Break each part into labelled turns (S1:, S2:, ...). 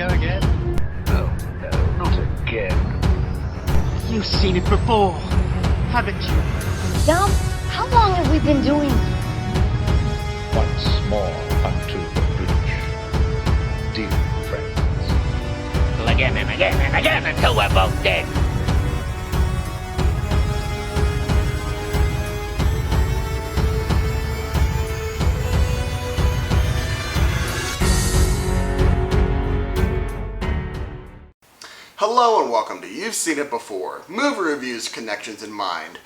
S1: go again?
S2: Oh, no, not again.
S1: You've seen it before, haven't you?
S3: Dom, how long have we been doing this?
S2: Once more unto the breach, dear friends.
S4: Again and again and again until we're both dead.
S5: Hello and welcome to You've Seen It Before, movie reviews, connections in mind.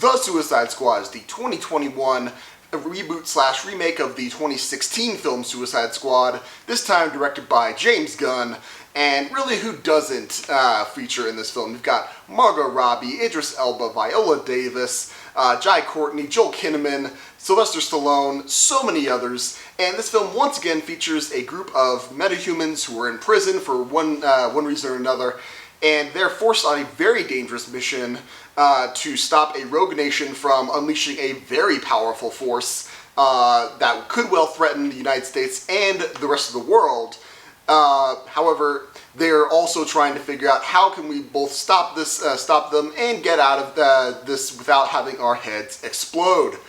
S5: The Suicide Squad is the 2021 reboot/remake of the 2016 film Suicide Squad, this time directed by James Gunn, and really who doesn't feature in this film? You've got Margot Robbie, Idris Elba, Viola Davis, Jai Courtney, Joel Kinnaman, Sylvester Stallone, so many others, and this film once again features a group of metahumans who are in prison for one reason or another, and they're forced on a very dangerous mission to stop a rogue nation from unleashing a very powerful force that could well threaten the United States and the rest of the world. However, they're also trying to figure out how can we both stop them, and get out of this without having our heads explode.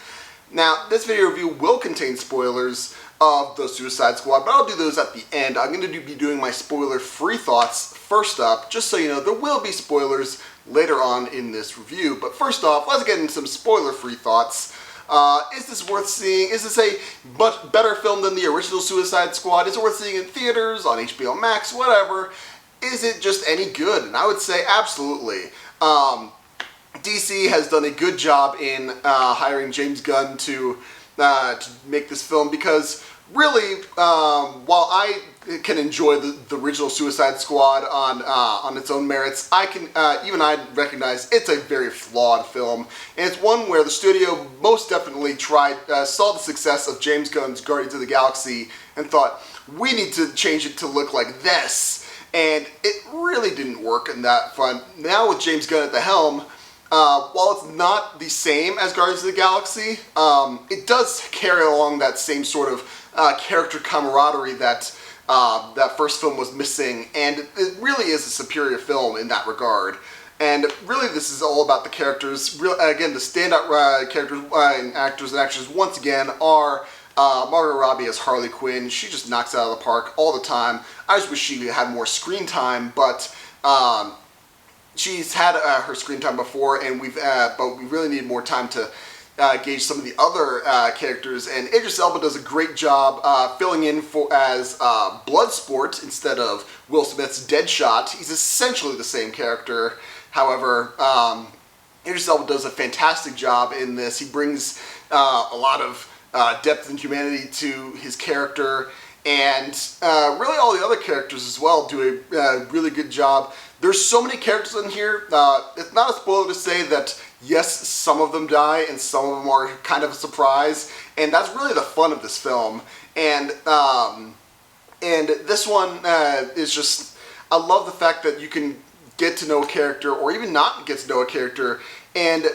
S5: Now, this video review will contain spoilers of the Suicide Squad, but I'll do those at the end. I'm going to be doing my spoiler-free thoughts first up, just so you know there will be spoilers later on in this review. But first off, let's get into some spoiler-free thoughts. Is this worth seeing? Is this a much better film than the original Suicide Squad? Is it worth seeing in theaters, on HBO Max, whatever? Is it just any good? And I would say absolutely. DC has done a good job in hiring James Gunn to make this film, because really, while I can enjoy the original Suicide Squad on its own merits, I recognize it's a very flawed film, and it's one where the studio most definitely saw the success of James Gunn's Guardians of the Galaxy and thought, we need to change it to look like this, and it really didn't work in that front. Now with James Gunn at the helm, while it's not the same as Guardians of the Galaxy, it does carry along that same sort of character camaraderie that that first film was missing, and it really is a superior film in that regard. And really, this is all about the characters. Again, the standout characters and actors and actresses once again are Margot Robbie as Harley Quinn. She just knocks it out of the park all the time. I just wish she had more screen time, but she's had her screen time before, and but we really need more time to gauge some of the other characters. And Idris Elba does a great job filling in as Bloodsport instead of Will Smith's Deadshot. He's essentially the same character. However, Idris Elba does a fantastic job in this. He brings a lot of depth and humanity to his character, and really all the other characters as well do a really good job. There's so many characters in here. It's not a spoiler to say that, yes, some of them die and some of them are kind of a surprise, and that's really the fun of this film. And this one is just, I love the fact that you can get to know a character or even not get to know a character, and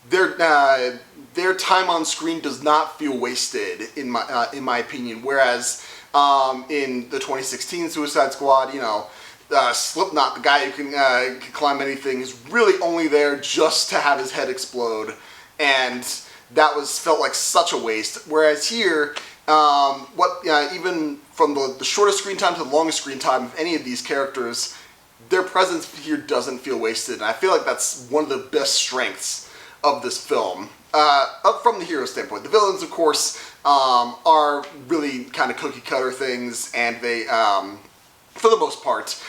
S5: their time on screen does not feel wasted, in my opinion. Whereas in the 2016 Suicide Squad, you know, Slipknot, the guy who can climb anything, is really only there just to have his head explode, and that felt like such a waste. Whereas here, even from the shortest screen time to the longest screen time of any of these characters, their presence here doesn't feel wasted, and I feel like that's one of the best strengths of this film. Up from the hero standpoint, the villains, of course, are really kind of cookie cutter things, and they, for the most part,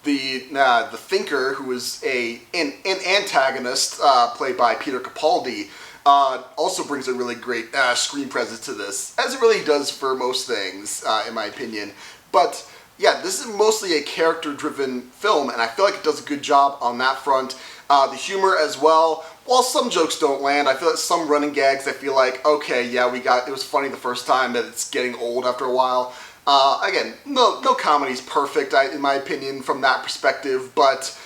S5: the Thinker, who is an antagonist played by Peter Capaldi, also brings a really great screen presence to this, as it really does for most things, in my opinion. But yeah, this is mostly a character-driven film, and I feel like it does a good job on that front. The humor as well. While some jokes don't land, I feel like some running gags, I feel like, okay, yeah, it was funny the first time, but it's getting old after a while. Again, no comedy's perfect, in my opinion, from that perspective, but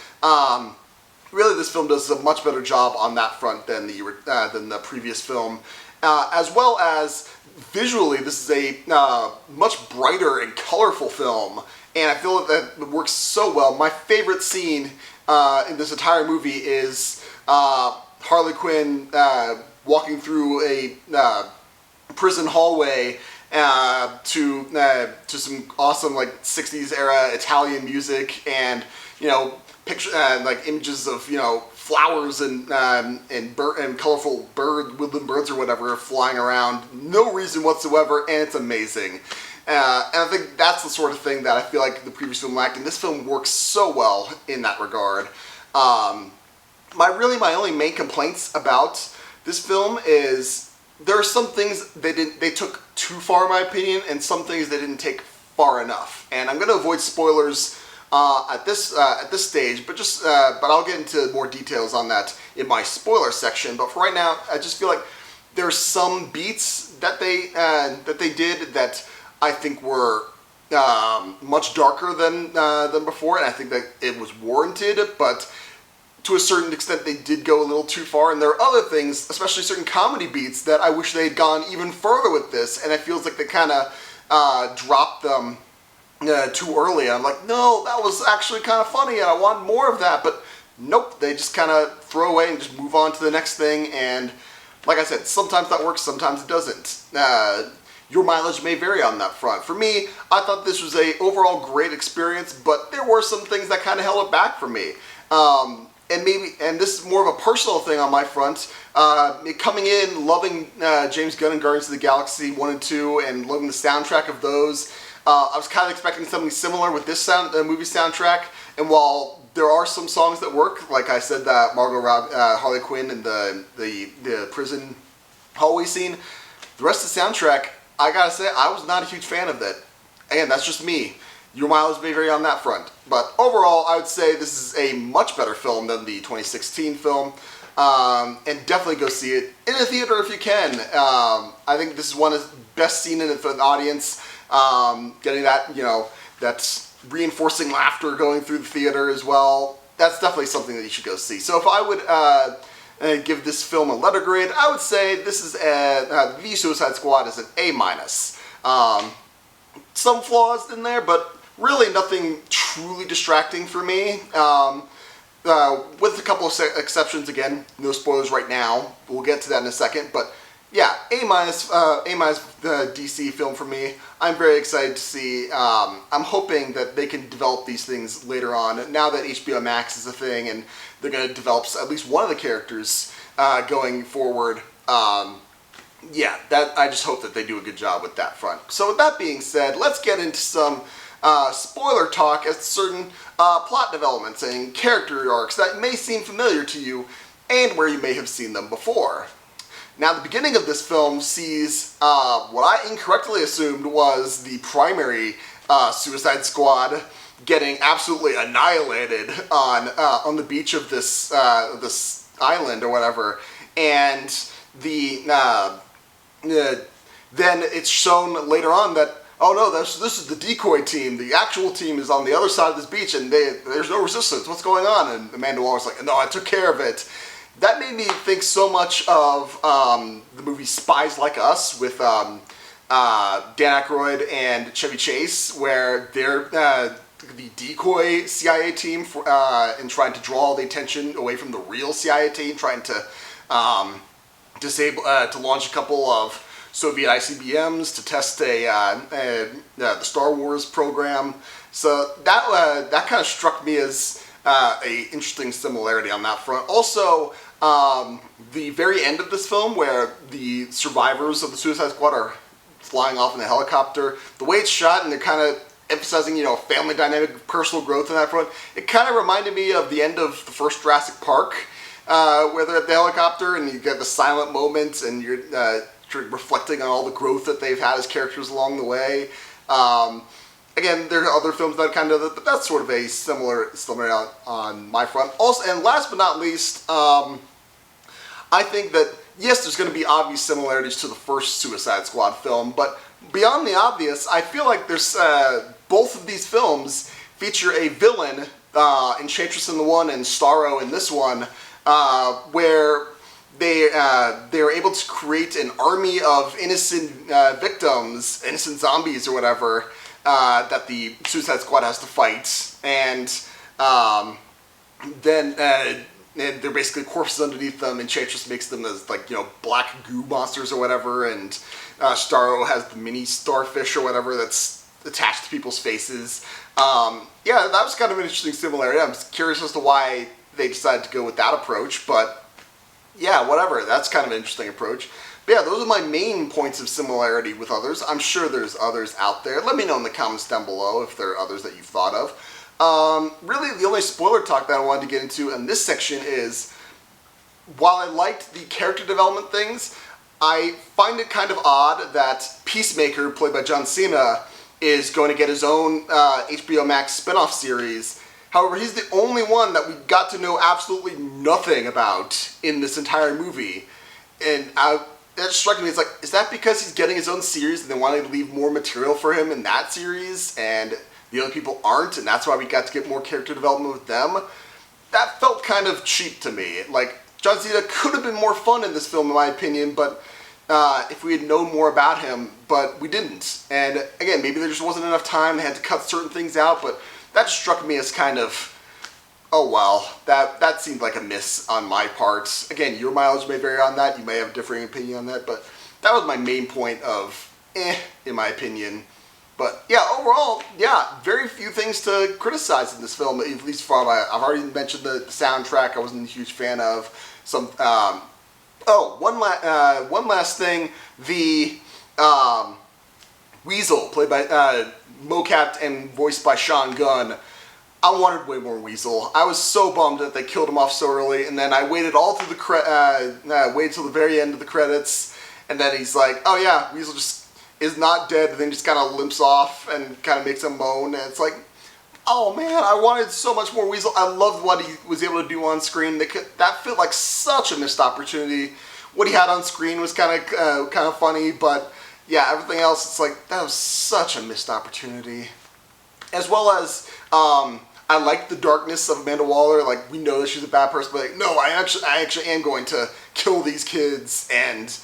S5: really this film does a much better job on that front than the previous film. As well as visually, this is a much brighter and colorful film, and I feel that it works so well. My favorite scene in this entire movie is Harley Quinn walking through a prison hallway to some awesome like 60s era Italian music, and picture like images of flowers and colorful woodland birds or whatever flying around. No reason whatsoever, and it's amazing. And I think that's the sort of thing that I feel like the previous film lacked, and this film works so well in that regard. My only main complaints about this film is there are some things they took too far in my opinion, and some things they didn't take far enough. And I'm going to avoid spoilers at this stage, but I'll get into more details on that in my spoiler section. But for right now, I just feel like there's some beats that they did that I think were much darker than before, and I think that it was warranted, but to a certain extent they did go a little too far. And there are other things, especially certain comedy beats, that I wish they had gone even further with this, and it feels like they kind of dropped them too early. I'm like, no, that was actually kind of funny and I want more of that, but nope, they just kind of throw away and just move on to the next thing. And like I said, sometimes that works, sometimes it doesn't. Your mileage may vary on that front. For me, I thought this was a overall great experience, but there were some things that kind of held it back for me. And this is more of a personal thing on my front. Coming in, loving James Gunn and Guardians of the Galaxy 1 and 2, and loving the soundtrack of those. I was kind of expecting something similar with this movie soundtrack, and while there are some songs that work, like I said, that Harley Quinn and the prison hallway scene, the rest of the soundtrack, I gotta say, I was not a huge fan of that. Again, that's just me. Your mileage may vary on that front. But overall, I would say this is a much better film than the 2016 film. And definitely go see it in a theater if you can. I think this is one that's best seen in an audience. Getting that, that's reinforcing laughter going through the theater as well. That's definitely something that you should go see. So if I would give this film a letter grade, I would say this is The Suicide Squad is an A-. Some flaws in there, but really nothing truly distracting for me. With a couple of exceptions, again, no spoilers right now. We'll get to that in a second, but yeah, A- the DC film for me. I'm very excited to see. I'm hoping that they can develop these things later on. Now that HBO Max is a thing, and they're going to develop at least one of the characters going forward. Yeah, I just hope that they do a good job with that front. So with that being said, let's get into some spoiler talk as certain plot developments and character arcs that may seem familiar to you and where you may have seen them before. Now, the beginning of this film sees what I incorrectly assumed was the primary Suicide Squad getting absolutely annihilated on the beach of this island or whatever, and then it's shown later on that, oh no, this is the decoy team. The actual team is on the other side of this beach, and there's no resistance. What's going on? And Amanda Waller's like, no, I took care of it. That made me think so much of the movie Spies Like Us with Dan Aykroyd and Chevy Chase, where they're the decoy CIA team in trying to draw the attention away from the real CIA team, trying to launch a couple of Soviet ICBMs to test the Star Wars program. So that kind of struck me as a interesting similarity on that front. Also, the very end of this film, where the survivors of the Suicide Squad are flying off in a helicopter, the way it's shot, and they're kind of emphasizing, family dynamic, personal growth in that front, it kind of reminded me of the end of the first Jurassic Park, where they're at the helicopter and you get the silent moments and you're reflecting on all the growth that they've had as characters along the way. Again, there are other films that kind of, but that's sort of a similar on my front. Also, and last but not least, I think that, yes, there's going to be obvious similarities to the first Suicide Squad film, but beyond the obvious, I feel like there's both of these films feature a villain, Enchantress in the one and Starro in this one, where they're able to create an army of innocent victims, innocent zombies or whatever, that the Suicide Squad has to fight, and then and they're basically corpses underneath them, and Enchantress makes them as, like, you know, black goo monsters or whatever, and Starro has the mini starfish or whatever that's attached to people's faces. Yeah, that was kind of an interesting similarity. I'm curious as to why they decided to go with that approach, but yeah, whatever. That's kind of an interesting approach. But yeah, those are my main points of similarity with others. I'm sure there's others out there. Let me know in the comments down below if there are others that you've thought of. Really, the only spoiler talk that I wanted to get into in this section is, while I liked the character development things, I find it kind of odd that Peacemaker, played by John Cena, is going to get his own HBO Max spin-off series. However, he's the only one that we got to know absolutely nothing about in this entire movie. And that struck me as like, is that because he's getting his own series and they wanted to leave more material for him in that series and the other people aren't, and that's why we got to get more character development with them? That felt kind of cheap to me. Like, John Cena could have been more fun in this film, in my opinion, but if we had known more about him, but we didn't. And again, maybe there just wasn't enough time, they had to cut certain things out, but that struck me as kind of, oh well, that seemed like a miss on my part. Again, your mileage may vary on that, you may have a differing opinion on that, but that was my main point of in my opinion. But yeah, overall, yeah, very few things to criticize in this film, at least from, I've already mentioned the soundtrack I wasn't a huge fan of. Some, one last thing, the Weasel, played by, mocapped and voiced by Sean Gunn. I wanted way more Weasel. I was so bummed that they killed him off so early, and then I waited all through the waited till the very end of the credits, and then he's like, oh yeah, Weasel just is not dead, and then just kind of limps off and kind of makes a moan, and it's like, oh man, I wanted so much more Weasel. I loved what he was able to do on screen. That felt like such a missed opportunity. What he had on screen was kind of funny, but yeah, everything else, it's like, that was such a missed opportunity. As well as, I like the darkness of Amanda Waller. Like, we know that she's a bad person, but like, no, I actually am going to kill these kids and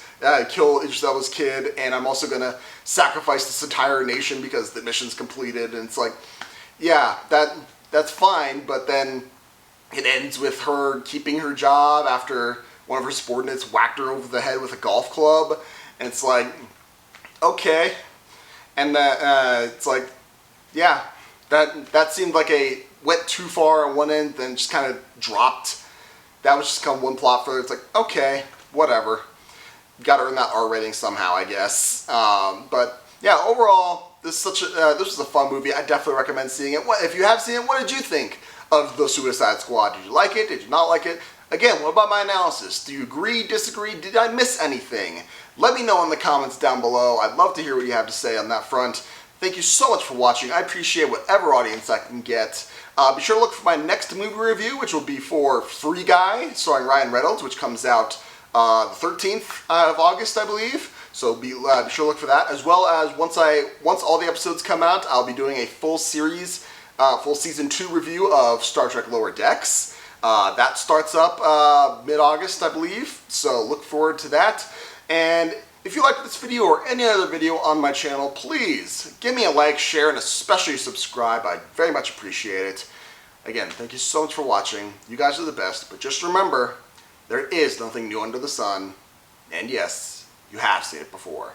S5: kill Idris Elba's kid, and I'm also going to sacrifice this entire nation because the mission's completed. And it's like, yeah, that's fine, but then it ends with her keeping her job after one of her subordinates whacked her over the head with a golf club, and it's like, okay. And it's like, yeah, that seemed like went too far on one end, then just kind of dropped. That was just kind of one plot further. It's like, okay, whatever. Got to earn that R rating somehow, I guess. But yeah, overall, this was a fun movie. I definitely recommend seeing it. If you have seen it, what did you think of the Suicide Squad? Did you like it? Did you not like it? Again, what about my analysis? Do you agree, disagree? Did I miss anything? Let me know in the comments down below. I'd love to hear what you have to say on that front. Thank you so much for watching. I appreciate whatever audience I can get. Be sure to look for my next movie review, which will be for Free Guy, starring Ryan Reynolds, which comes out the 13th of August, I believe. So be sure to look for that. As well as once all the episodes come out, I'll be doing a full series, full season 2 review of Star Trek Lower Decks. That starts up mid-August, I believe. So look forward to that. And if you liked this video or any other video on my channel, please give me a like, share, and especially subscribe. I'd very much appreciate it. Again, thank you so much for watching. You guys are the best, but just remember, there is nothing new under the sun. And yes, you have seen it before.